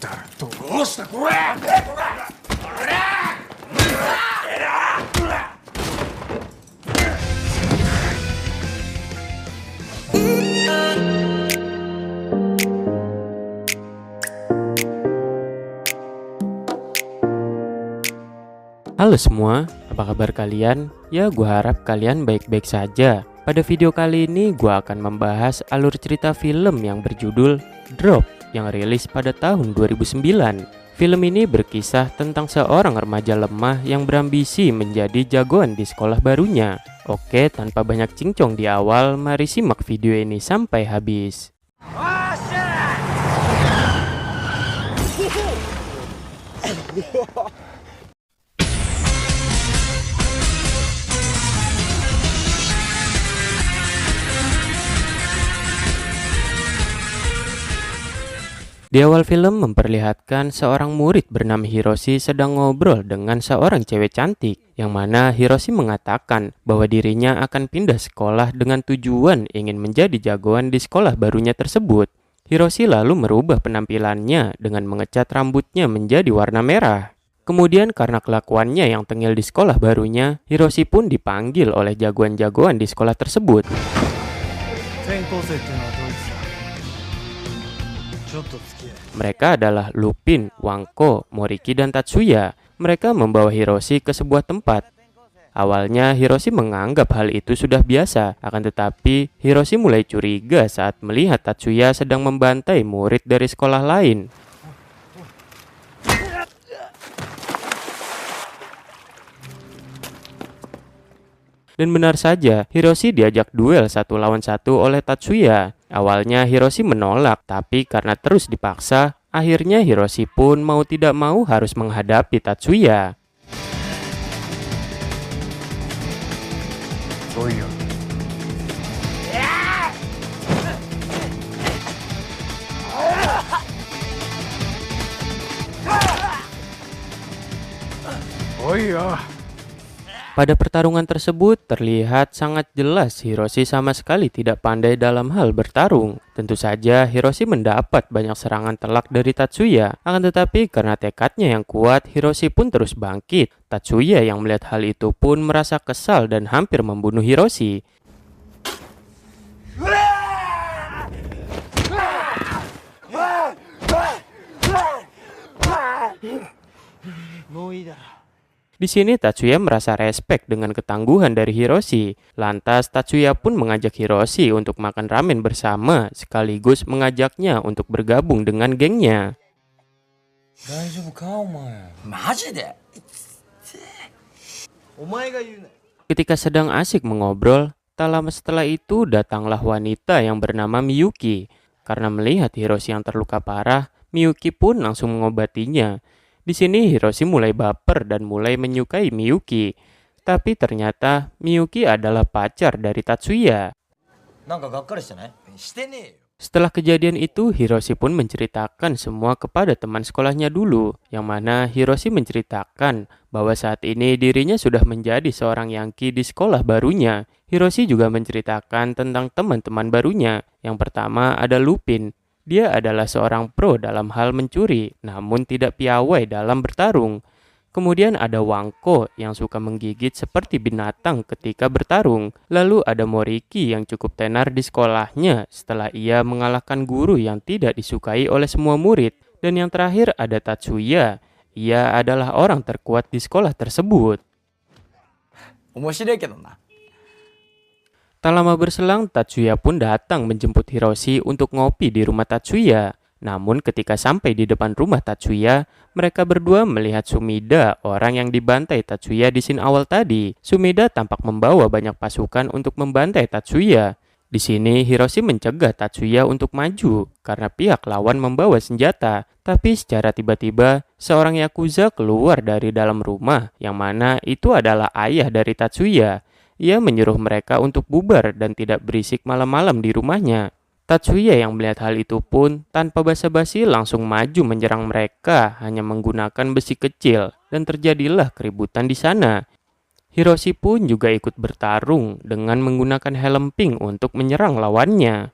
どうしたこれ。Halo semua, apa kabar kalian? Ya, gua harap kalian baik-baik saja. Pada video kali ini, gua akan membahas alur cerita film yang berjudul Drop yang rilis pada tahun 2009. Film ini berkisah tentang seorang remaja lemah yang berambisi menjadi jagoan di sekolah barunya. Oke, tanpa banyak cincong di awal, mari simak video ini sampai habis. Di awal film memperlihatkan seorang murid bernama Hiroshi sedang ngobrol dengan seorang cewek cantik, yang mana Hiroshi mengatakan bahwa dirinya akan pindah sekolah dengan tujuan ingin menjadi jagoan di sekolah barunya tersebut. Hiroshi lalu merubah penampilannya dengan mengecat rambutnya menjadi warna merah. Kemudian karena kelakuannya yang tengil di sekolah barunya, Hiroshi pun dipanggil oleh jagoan-jagoan di sekolah tersebut. Mereka adalah Lupin, Wanko, Moriki, dan Tatsuya. Mereka membawa Hiroshi ke sebuah tempat. Awalnya Hiroshi menganggap hal itu sudah biasa, akan tetapi Hiroshi mulai curiga saat melihat Tatsuya sedang membantai murid dari sekolah lain. Dan benar saja, Hiroshi diajak duel 1 lawan 1 oleh Tatsuya. Awalnya Hiroshi menolak, tapi karena terus dipaksa, akhirnya Hiroshi pun mau tidak mau harus menghadapi Tatsuya. Pada pertarungan tersebut, terlihat sangat jelas Hiroshi sama sekali tidak pandai dalam hal bertarung. Tentu saja Hiroshi mendapat banyak serangan telak dari Tatsuya. Akan tetapi karena tekadnya yang kuat, Hiroshi pun terus bangkit. Tatsuya yang melihat hal itu pun merasa kesal dan hampir membunuh Hiroshi. Di sini Tatsuya merasa respek dengan ketangguhan dari Hiroshi. Lantas Tatsuya pun mengajak Hiroshi untuk makan ramen bersama, sekaligus mengajaknya untuk bergabung dengan gengnya. Ketika sedang asik mengobrol, tak lama setelah itu datanglah wanita yang bernama Miyuki. Karena melihat Hiroshi yang terluka parah, Miyuki pun langsung mengobatinya. Di sini Hiroshi mulai baper dan mulai menyukai Miyuki. Tapi ternyata Miyuki adalah pacar dari Tatsuya. Setelah kejadian itu, Hiroshi pun menceritakan semua kepada teman sekolahnya dulu. Yang mana Hiroshi menceritakan bahwa saat ini dirinya sudah menjadi seorang Yankee di sekolah barunya. Hiroshi juga menceritakan tentang teman-teman barunya. Yang pertama ada Lupin. Dia adalah seorang pro dalam hal mencuri, namun tidak piawai dalam bertarung. Kemudian ada Wanko yang suka menggigit seperti binatang ketika bertarung. Lalu ada Moriki yang cukup tenar di sekolahnya setelah ia mengalahkan guru yang tidak disukai oleh semua murid. Dan yang terakhir ada Tatsuya. Ia adalah orang terkuat di sekolah tersebut. Tak lama berselang, Tatsuya pun datang menjemput Hiroshi untuk ngopi di rumah Tatsuya. Namun ketika sampai di depan rumah Tatsuya, mereka berdua melihat Sumida, orang yang dibantai Tatsuya di scene awal tadi. Sumida tampak membawa banyak pasukan untuk membantai Tatsuya. Di sini Hiroshi mencegah Tatsuya untuk maju karena pihak lawan membawa senjata. Tapi secara tiba-tiba, seorang Yakuza keluar dari dalam rumah, yang mana itu adalah ayah dari Tatsuya. Ia menyuruh mereka untuk bubar dan tidak berisik malam-malam di rumahnya. Tatsuya yang melihat hal itu pun tanpa basa-basi langsung maju menyerang mereka hanya menggunakan besi kecil dan terjadilah keributan di sana. Hiroshi pun juga ikut bertarung dengan menggunakan helm pink untuk menyerang lawannya.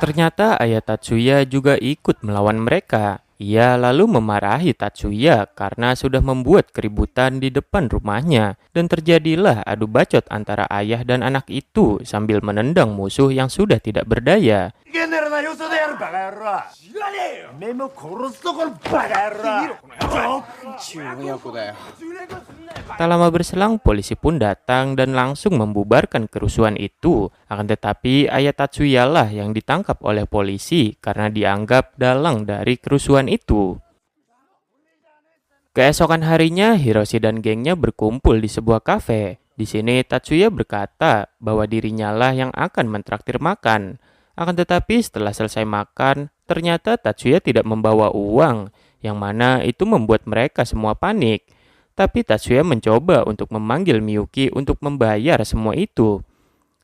Ternyata ayah Tatsuya juga ikut melawan mereka. Ia lalu memarahi Tatsuya karena sudah membuat keributan di depan rumahnya, dan terjadilah adu bacot antara ayah dan anak itu sambil menendang musuh yang sudah tidak berdaya. 逃げんならなよそでやるバカ野郎知らねえよ目も殺すとこのバカ野郎中親子だよ Tak lama berselang, polisi pun datang dan langsung membubarkan kerusuhan itu. Akan tetapi, ayah Tatsuya lah yang ditangkap oleh polisi karena dianggap dalang dari kerusuhan itu. Keesokan harinya, Hiroshi dan gengnya berkumpul di sebuah kafe. Di sini, Tatsuya berkata bahwa dirinya lah yang akan mentraktir makan. Akan tetapi, setelah selesai makan, ternyata Tatsuya tidak membawa uang, yang mana itu membuat mereka semua panik. Tapi Tatsuya mencoba untuk memanggil Miyuki untuk membayar semua itu.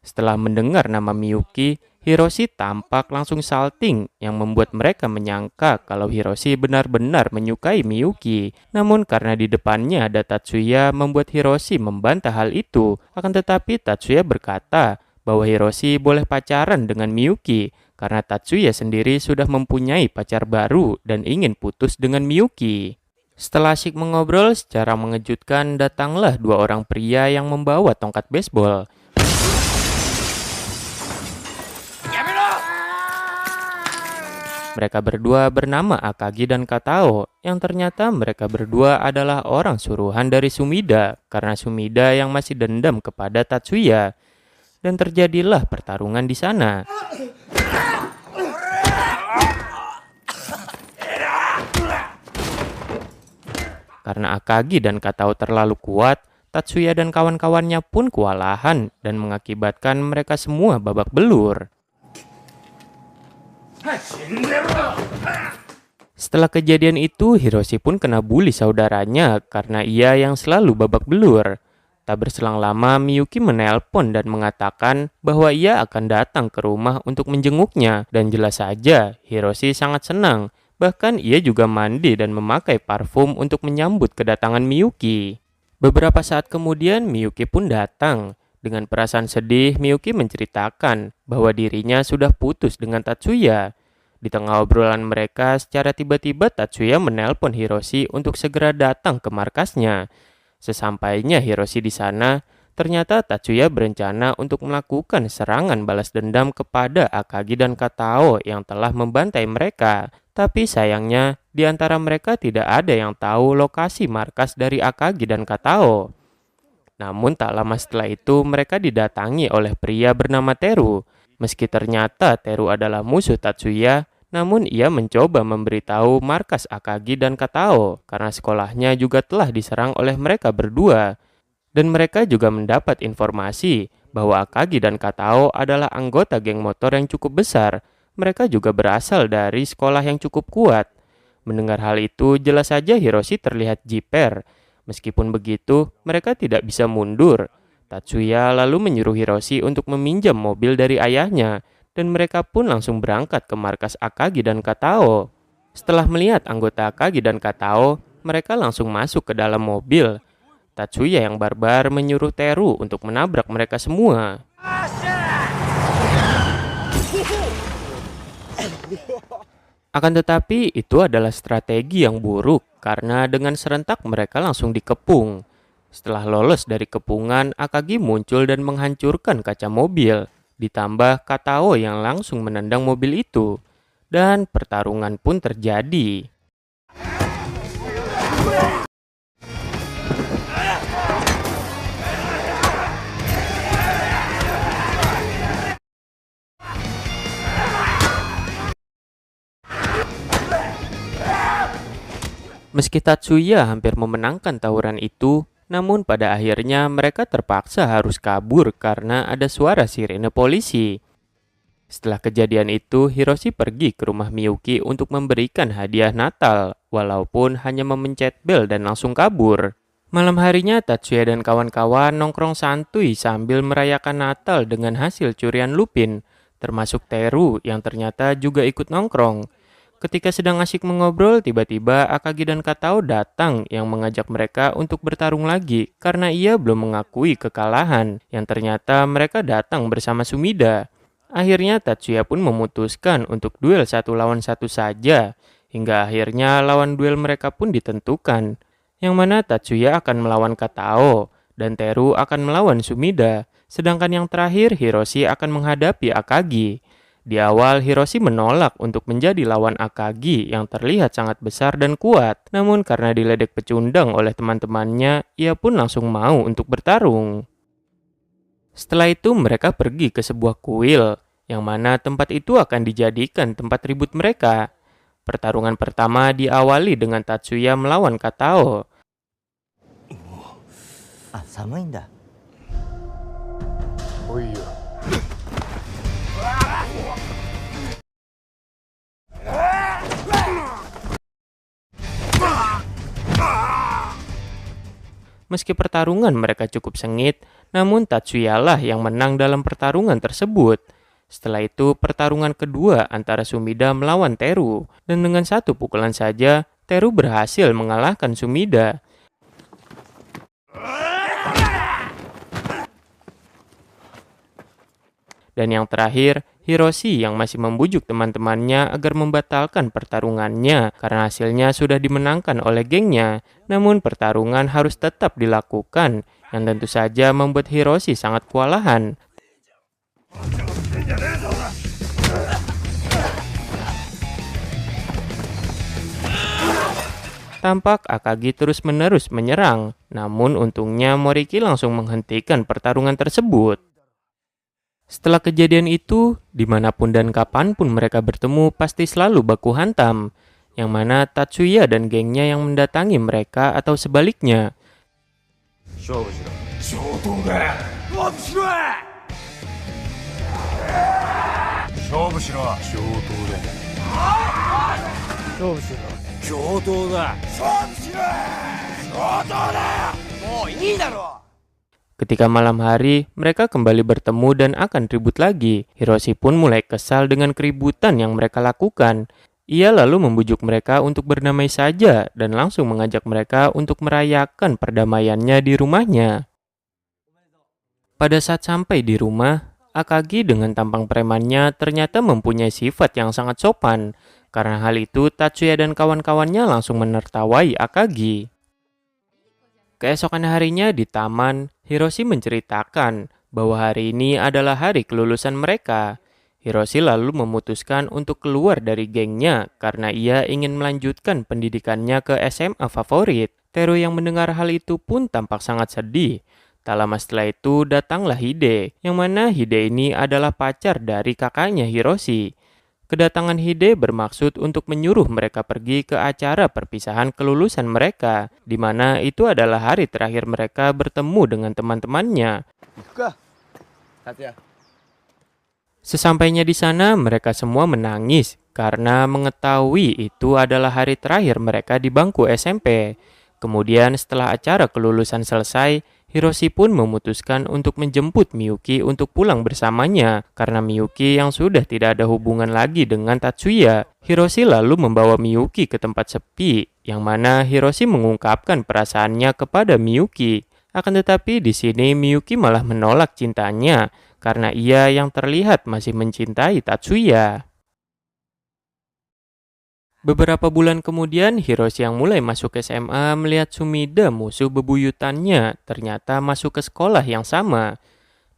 Setelah mendengar nama Miyuki, Hiroshi tampak langsung salting yang membuat mereka menyangka kalau Hiroshi benar-benar menyukai Miyuki. Namun karena di depannya ada Tatsuya membuat Hiroshi membantah hal itu. Akan tetapi Tatsuya berkata bahwa Hiroshi boleh pacaran dengan Miyuki karena Tatsuya sendiri sudah mempunyai pacar baru dan ingin putus dengan Miyuki. Setelah asyik mengobrol, secara mengejutkan datanglah dua orang pria yang membawa tongkat baseball. Mereka berdua bernama Akagi dan Katao, yang ternyata mereka berdua adalah orang suruhan dari Sumida, karena Sumida yang masih dendam kepada Tatsuya. Dan terjadilah pertarungan di sana. Karena Akagi dan Katao terlalu kuat, Tatsuya dan kawan-kawannya pun kewalahan dan mengakibatkan mereka semua babak belur. Setelah kejadian itu, Hiroshi pun kena bully saudaranya karena ia yang selalu babak belur. Tak berselang lama, Miyuki menelpon dan mengatakan bahwa ia akan datang ke rumah untuk menjenguknya. Dan jelas saja, Hiroshi sangat senang. Bahkan ia juga mandi dan memakai parfum untuk menyambut kedatangan Miyuki. Beberapa saat kemudian Miyuki pun datang. Dengan perasaan sedih, Miyuki menceritakan bahwa dirinya sudah putus dengan Tatsuya. Di tengah obrolan mereka, secara tiba-tiba Tatsuya menelpon Hiroshi untuk segera datang ke markasnya. Sesampainya Hiroshi di sana, ternyata Tatsuya berencana untuk melakukan serangan balas dendam kepada Akagi dan Katao yang telah membantai mereka. Tapi sayangnya, di antara mereka tidak ada yang tahu lokasi markas dari Akagi dan Katao. Namun tak lama setelah itu, mereka didatangi oleh pria bernama Teru. Meski ternyata Teru adalah musuh Tatsuya, namun ia mencoba memberitahu markas Akagi dan Katao karena sekolahnya juga telah diserang oleh mereka berdua. Dan mereka juga mendapat informasi bahwa Akagi dan Katao adalah anggota geng motor yang cukup besar. Mereka juga berasal dari sekolah yang cukup kuat. Mendengar hal itu, jelas saja Hiroshi terlihat jiper. Meskipun begitu, mereka tidak bisa mundur. Tatsuya lalu menyuruh Hiroshi untuk meminjam mobil dari ayahnya, dan mereka pun langsung berangkat ke markas Akagi dan Katao. Setelah melihat anggota Akagi dan Katao, mereka langsung masuk ke dalam mobil. Tatsuya yang barbar menyuruh Teru untuk menabrak mereka semua. Akan tetapi itu adalah strategi yang buruk karena dengan serentak mereka langsung dikepung. Setelah lolos dari kepungan, Akagi muncul dan menghancurkan kaca mobil. Ditambah Katao yang langsung menendang mobil itu. Dan pertarungan pun terjadi. Meski Tatsuya hampir memenangkan tawuran itu, namun pada akhirnya mereka terpaksa harus kabur karena ada suara sirene polisi. Setelah kejadian itu, Hiroshi pergi ke rumah Miyuki untuk memberikan hadiah Natal, walaupun hanya memencet bel dan langsung kabur. Malam harinya, Tatsuya dan kawan-kawan nongkrong santuy sambil merayakan Natal dengan hasil curian Lupin, termasuk Teru yang ternyata juga ikut nongkrong. Ketika sedang asyik mengobrol, tiba-tiba Akagi dan Katao datang yang mengajak mereka untuk bertarung lagi karena ia belum mengakui kekalahan, yang ternyata mereka datang bersama Sumida. Akhirnya Tatsuya pun memutuskan untuk duel 1 lawan 1 saja, hingga akhirnya lawan duel mereka pun ditentukan, yang mana Tatsuya akan melawan Katao, dan Teru akan melawan Sumida, sedangkan yang terakhir Hiroshi akan menghadapi Akagi. Di awal Hiroshi menolak untuk menjadi lawan Akagi yang terlihat sangat besar dan kuat, namun karena diledek pecundang oleh teman-temannya, ia pun langsung mau untuk bertarung. Setelah itu mereka pergi ke sebuah kuil, yang mana tempat itu akan dijadikan tempat ribut mereka. Pertarungan pertama diawali dengan Tatsuya melawan Katao. あ、寒いんだ。 おいよ。 Meski pertarungan mereka cukup sengit, namun Tatsuya lah yang menang dalam pertarungan tersebut. Setelah itu, pertarungan kedua antara Sumida melawan Teru, dan dengan 1 pukulan saja, Teru berhasil mengalahkan Sumida. Dan yang terakhir, Hiroshi yang masih membujuk teman-temannya agar membatalkan pertarungannya karena hasilnya sudah dimenangkan oleh gengnya. Namun pertarungan harus tetap dilakukan, yang tentu saja membuat Hiroshi sangat kewalahan. Tampak Akagi terus-menerus menyerang, namun untungnya Moriki langsung menghentikan pertarungan tersebut. Setelah kejadian itu, dimanapun dan kapanpun mereka bertemu pasti selalu baku hantam, yang mana Tatsuya dan gengnya yang mendatangi mereka atau sebaliknya. Ketika malam hari, mereka kembali bertemu dan akan ribut lagi. Hiroshi pun mulai kesal dengan keributan yang mereka lakukan. Ia lalu membujuk mereka untuk berdamai saja dan langsung mengajak mereka untuk merayakan perdamaiannya di rumahnya. Pada saat sampai di rumah, Akagi dengan tampang premannya ternyata mempunyai sifat yang sangat sopan. Karena hal itu, Tatsuya dan kawan-kawannya langsung menertawai Akagi. Keesokan harinya di taman, Hiroshi menceritakan bahwa hari ini adalah hari kelulusan mereka. Hiroshi lalu memutuskan untuk keluar dari gengnya karena ia ingin melanjutkan pendidikannya ke SMA favorit. Teru yang mendengar hal itu pun tampak sangat sedih. Tak lama setelah itu datanglah Hide, yang mana Hide ini adalah pacar dari kakaknya Hiroshi. Kedatangan Hide bermaksud untuk menyuruh mereka pergi ke acara perpisahan kelulusan mereka, di mana itu adalah hari terakhir mereka bertemu dengan teman-temannya. Sesampainya di sana, mereka semua menangis karena mengetahui itu adalah hari terakhir mereka di bangku SMP. Kemudian setelah acara kelulusan selesai, Hiroshi pun memutuskan untuk menjemput Miyuki untuk pulang bersamanya karena Miyuki yang sudah tidak ada hubungan lagi dengan Tatsuya. Hiroshi lalu membawa Miyuki ke tempat sepi, yang mana Hiroshi mengungkapkan perasaannya kepada Miyuki. Akan tetapi di sini Miyuki malah menolak cintanya karena ia yang terlihat masih mencintai Tatsuya. Beberapa bulan kemudian, Hiroshi yang mulai masuk SMA melihat Sumida, musuh bebuyutannya, ternyata masuk ke sekolah yang sama.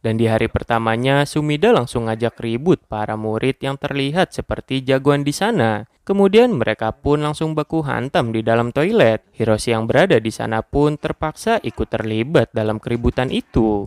Dan di hari pertamanya, Sumida langsung ngajak ribut para murid yang terlihat seperti jagoan di sana. Kemudian mereka pun langsung baku hantam di dalam toilet. Hiroshi yang berada di sana pun terpaksa ikut terlibat dalam keributan itu.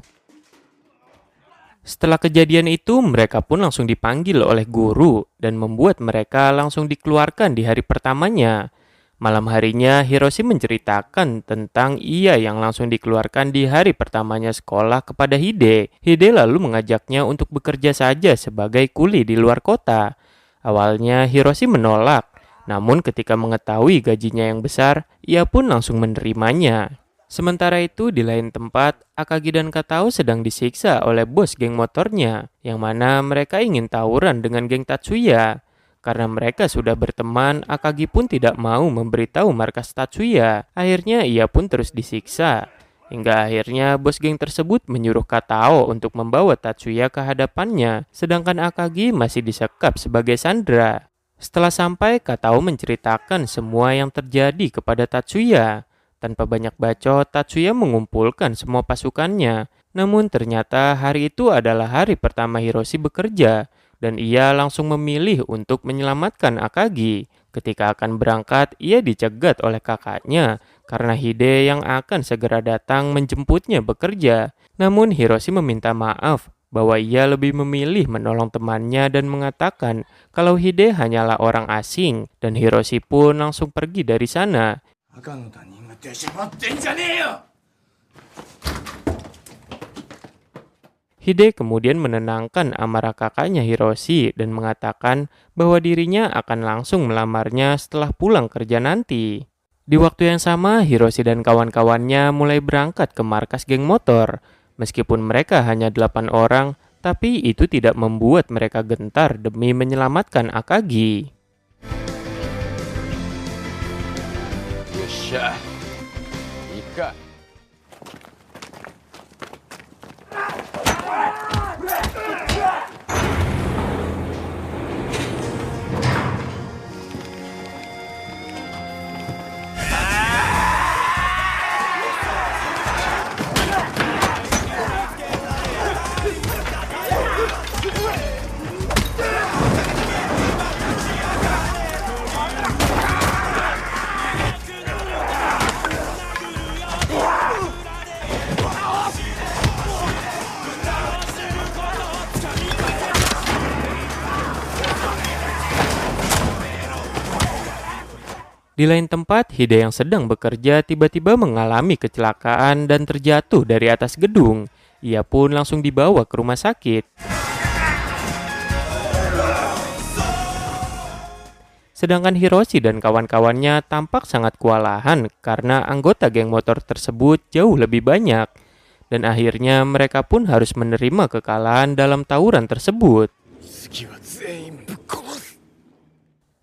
Setelah kejadian itu, mereka pun langsung dipanggil oleh guru dan membuat mereka langsung dikeluarkan di hari pertamanya. Malam harinya, Hiroshi menceritakan tentang ia yang langsung dikeluarkan di hari pertamanya sekolah kepada Hide. Hide lalu mengajaknya untuk bekerja saja sebagai kuli di luar kota. Awalnya, Hiroshi menolak, namun ketika mengetahui gajinya yang besar, ia pun langsung menerimanya. Sementara itu, di lain tempat, Akagi dan Katao sedang disiksa oleh bos geng motornya, yang mana mereka ingin tawuran dengan geng Tatsuya. Karena mereka sudah berteman, Akagi pun tidak mau memberitahu markas Tatsuya. Akhirnya ia pun terus disiksa. Hingga akhirnya bos geng tersebut menyuruh Katao untuk membawa Tatsuya ke hadapannya, sedangkan Akagi masih disekap sebagai sandera. Setelah sampai, Katao menceritakan semua yang terjadi kepada Tatsuya. Tanpa banyak bacot, Tatsuya mengumpulkan semua pasukannya. Namun ternyata hari itu adalah hari pertama Hiroshi bekerja, dan ia langsung memilih untuk menyelamatkan Akagi. Ketika akan berangkat, ia dicegat oleh kakaknya karena Hide yang akan segera datang menjemputnya bekerja. Namun Hiroshi meminta maaf bahwa ia lebih memilih menolong temannya dan mengatakan kalau Hide hanyalah orang asing, dan Hiroshi pun langsung pergi dari sana. Hide kemudian menenangkan amarah kakaknya Hiroshi dan mengatakan bahwa dirinya akan langsung melamarnya setelah pulang kerja nanti. Di waktu yang sama, Hiroshi dan kawan-kawannya mulai berangkat ke markas geng motor. Meskipun mereka hanya 8 orang, tapi itu tidak membuat mereka gentar demi menyelamatkan Akagi. Yosha. Ika. Di lain tempat, Hide yang sedang bekerja tiba-tiba mengalami kecelakaan dan terjatuh dari atas gedung. Ia pun langsung dibawa ke rumah sakit. Sedangkan Hiroshi dan kawan-kawannya tampak sangat kewalahan karena anggota geng motor tersebut jauh lebih banyak. Dan akhirnya mereka pun harus menerima kekalahan dalam tawuran tersebut.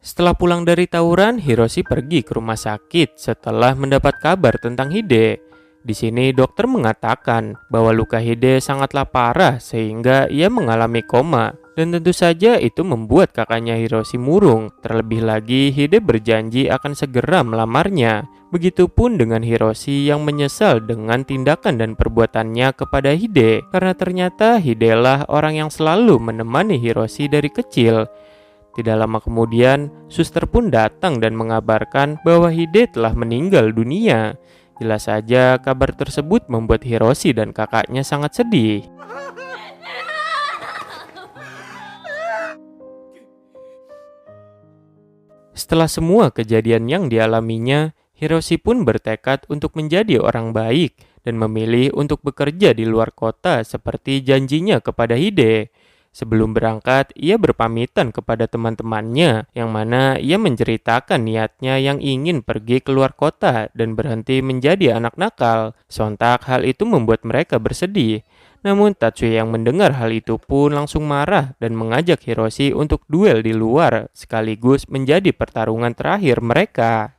Setelah pulang dari tawuran, Hiroshi pergi ke rumah sakit setelah mendapat kabar tentang Hide. Di sini dokter mengatakan bahwa luka Hide sangatlah parah sehingga ia mengalami koma. Dan tentu saja itu membuat kakaknya Hiroshi murung. Terlebih lagi Hide berjanji akan segera melamarnya. Begitupun dengan Hiroshi yang menyesal dengan tindakan dan perbuatannya kepada Hide. Karena ternyata Hide lah orang yang selalu menemani Hiroshi dari kecil. Tidak lama kemudian, suster pun datang dan mengabarkan bahwa Hide telah meninggal dunia. Jelas saja kabar tersebut membuat Hiroshi dan kakaknya sangat sedih. Setelah semua kejadian yang dialaminya, Hiroshi pun bertekad untuk menjadi orang baik dan memilih untuk bekerja di luar kota seperti janjinya kepada Hide. Sebelum berangkat, ia berpamitan kepada teman-temannya, yang mana ia menceritakan niatnya yang ingin pergi keluar kota dan berhenti menjadi anak nakal. Sontak hal itu membuat mereka bersedih. Namun Tatsuya yang mendengar hal itu pun langsung marah dan mengajak Hiroshi untuk duel di luar, sekaligus menjadi pertarungan terakhir mereka.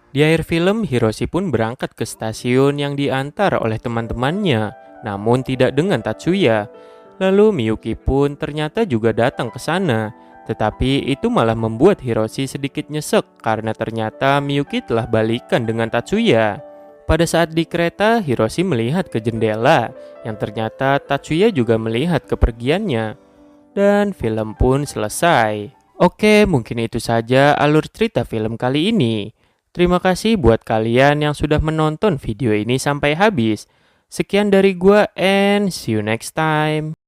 Di akhir film, Hiroshi pun berangkat ke stasiun yang diantar oleh teman-temannya, namun tidak dengan Tatsuya. Lalu Miyuki pun ternyata juga datang ke sana, tetapi itu malah membuat Hiroshi sedikit nyesek karena ternyata Miyuki telah balikan dengan Tatsuya. Pada saat di kereta, Hiroshi melihat ke jendela, yang ternyata Tatsuya juga melihat kepergiannya. Dan film pun selesai. Oke, mungkin itu saja alur cerita film kali ini. Terima kasih buat kalian yang sudah menonton video ini sampai habis. Sekian dari gua and see you next time.